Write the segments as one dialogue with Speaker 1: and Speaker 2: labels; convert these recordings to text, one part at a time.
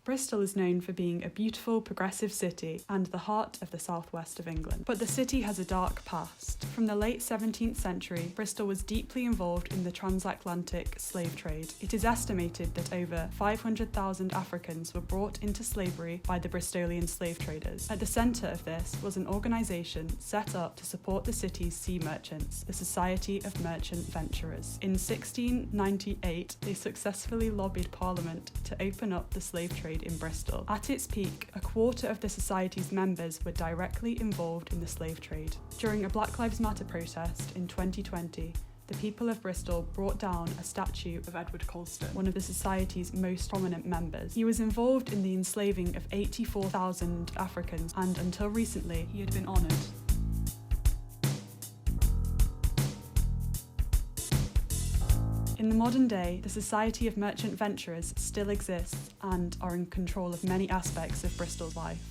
Speaker 1: Bristol is known for being a beautiful, progressive city and the heart of the southwest of England. But the city has a dark past. From the late 17th century, Bristol was deeply involved in the transatlantic slave trade. It is estimated that over 500,000 Africans were brought into slavery by the Bristolian slave traders. At the centre of this was an organisation set up to support the city's sea merchants, the Society of Merchant Venturers. In 1698, they successfully lobbied Parliament to open up the slave trade in Bristol. At its peak, a quarter of the society's members were directly involved in the slave trade. During a Black Lives Matter protest in 2020, the people of Bristol brought down a statue of Edward Colston, one of the society's most prominent members. He was involved in the enslaving of 84,000 Africans, and until recently, he had been honoured. In the modern day, the Society of Merchant Venturers still exists and are in control of many aspects of Bristol's life.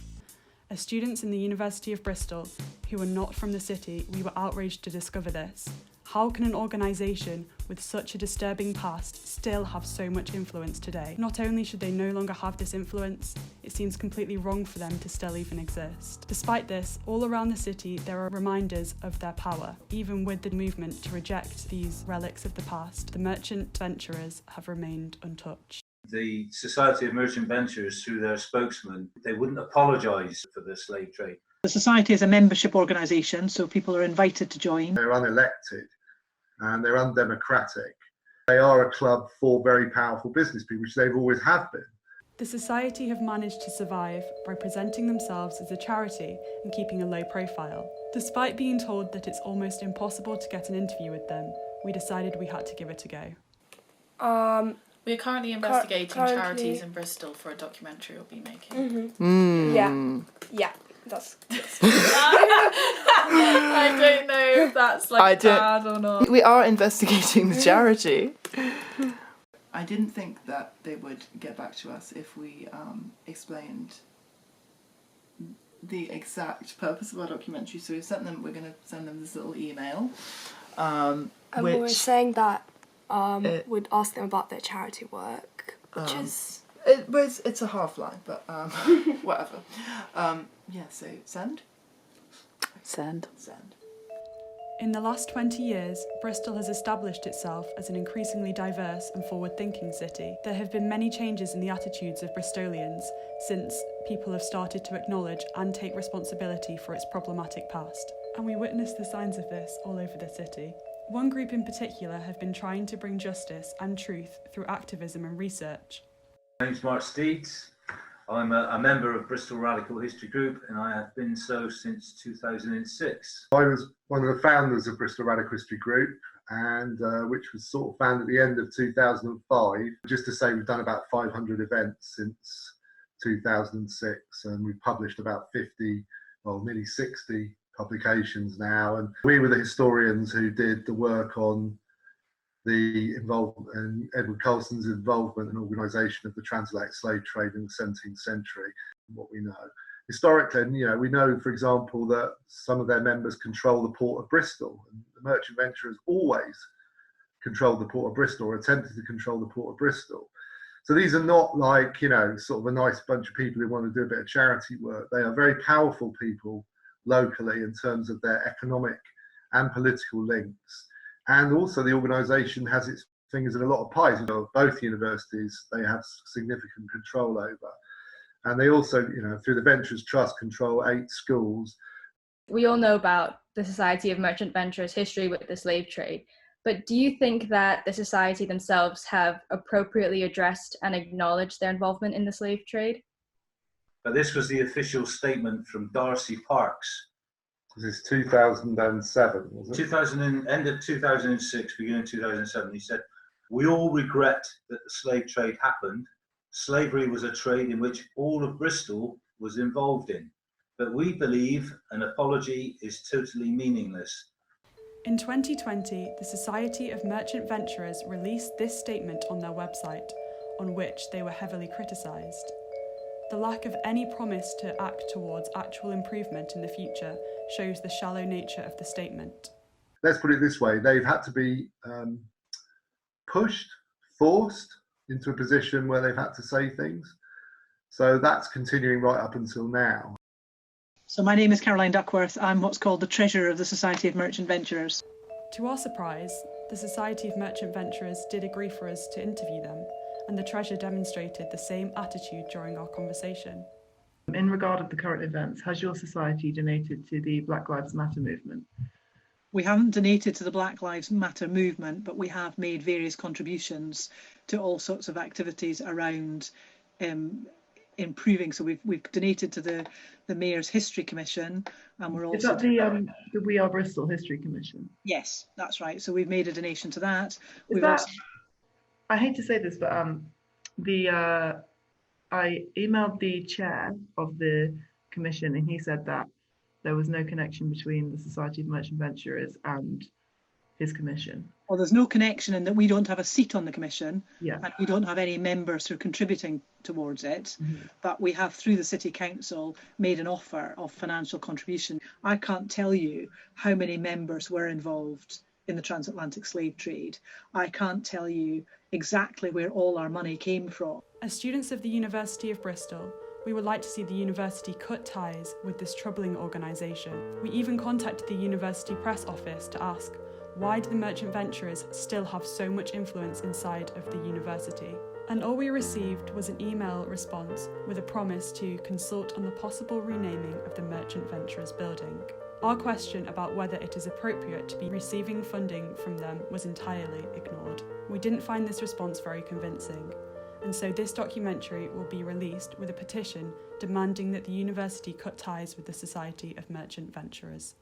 Speaker 1: As students in the University of Bristol, who are not from the city, we were outraged to discover this. How can an organisation with such a disturbing past still have so much influence today? Not only should they no longer have this influence, it seems completely wrong for them to still even exist. Despite this, all around the city there are reminders of their power. Even with the movement to reject these relics of the past, the merchant venturers have remained untouched.
Speaker 2: The Society of Merchant Venturers, through their spokesman, they wouldn't apologise for the slave trade.
Speaker 3: The Society is a membership organisation, so people are invited to join.
Speaker 4: They're unelected and they're undemocratic. They are a club for very powerful business people, which they've always have been.
Speaker 1: The Society have managed to survive by presenting themselves as a charity and keeping a low profile. Despite being told that it's almost impossible to get an interview with them, we decided we had to give it a go.
Speaker 5: We're currently investigating charities in Bristol for a documentary we'll be making.
Speaker 6: Yeah, that's
Speaker 5: I don't know if that's bad or not.
Speaker 7: We are investigating the charity.
Speaker 8: I didn't think that they would get back to us if we explained the exact purpose of our documentary. So we're going to send them this little email.
Speaker 6: and we were saying that we'd ask them about their charity work, which is...
Speaker 8: It's a half line, but whatever. So send.
Speaker 7: Send.
Speaker 1: In the last 20 years, Bristol has established itself as an increasingly diverse and forward-thinking city. There have been many changes in the attitudes of Bristolians since people have started to acknowledge and take responsibility for its problematic past. And we witness the signs of this all over the city. One group in particular have been trying to bring justice and truth through activism and research.
Speaker 2: My name's Mark Steeds. I'm a member of Bristol Radical History Group, and I have been so since 2006.
Speaker 4: I was one of the founders of Bristol Radical History Group, and which was sort of founded at the end of 2005. Just to say, we've done about 500 events since 2006, and we've published about 50, nearly 60 publications now. And we were the historians who did the work on the involvement and Edward Colston's involvement and organisation of the transatlantic slave trade in the 17th century, what we know. Historically, we know, for example, that some of their members control the port of Bristol, and the merchant venturers always controlled the port of Bristol, or attempted to control the port of Bristol. So these are not like, sort of a nice bunch of people who want to do a bit of charity work. They are very powerful people locally in terms of their economic and political links. And also the organisation has its fingers in a lot of pies. Both universities, they have significant control over. And they also, through the Ventures Trust, control 8 schools.
Speaker 9: We all know about the Society of Merchant Venturers' history with the slave trade, but do you think that the society themselves have appropriately addressed and acknowledged their involvement in the slave trade?
Speaker 2: But this was the official statement from Darcy Parks.
Speaker 4: This is 2007, was it?
Speaker 2: End of 2006, beginning of 2007. He said, "We all regret that the slave trade happened. Slavery was a trade in which all of Bristol was involved in. But we believe an apology is totally meaningless."
Speaker 1: In 2020, the Society of Merchant Venturers released this statement on their website, on which they were heavily criticised. The lack of any promise to act towards actual improvement in the future shows the shallow nature of the statement.
Speaker 4: Let's put it this way, they've had to be pushed, forced into a position where they've had to say things. So that's continuing right up until now.
Speaker 3: So my name is Caroline Duckworth. I'm what's called the Treasurer of the Society of Merchant Venturers.
Speaker 1: To our surprise, the Society of Merchant Venturers did agree for us to interview them, and the Treasurer demonstrated the same attitude during our conversation.
Speaker 8: In regard of the current events, has your society donated to the Black Lives Matter movement?
Speaker 3: We haven't donated to the Black Lives Matter movement, but we have made various contributions to all sorts of activities around improving. So we've donated to the Mayor's History Commission, and we're also...
Speaker 8: Is that the We Are Bristol History Commission?
Speaker 3: Yes, that's right. So we've made a donation to that.
Speaker 8: I hate to say this, but I emailed the chair of the commission, and he said that there was no connection between the Society of Merchant Venturers and his commission.
Speaker 3: Well, there's no connection in that we don't have a seat on the commission,
Speaker 8: yeah,
Speaker 3: and we don't have any members who are contributing towards it, but we have, through the City Council, made an offer of financial contribution. I can't tell you how many members were involved in the transatlantic slave trade. I can't tell you exactly where all our money came from.
Speaker 1: As students of the University of Bristol, we would like to see the university cut ties with this troubling organisation. We even contacted the university press office to ask, why do the merchant venturers still have so much influence inside of the university? And all we received was an email response with a promise to consult on the possible renaming of the Merchant Venturers building. Our question about whether it is appropriate to be receiving funding from them was entirely ignored. We didn't find this response very convincing, and so this documentary will be released with a petition demanding that the university cut ties with the Society of Merchant Venturers.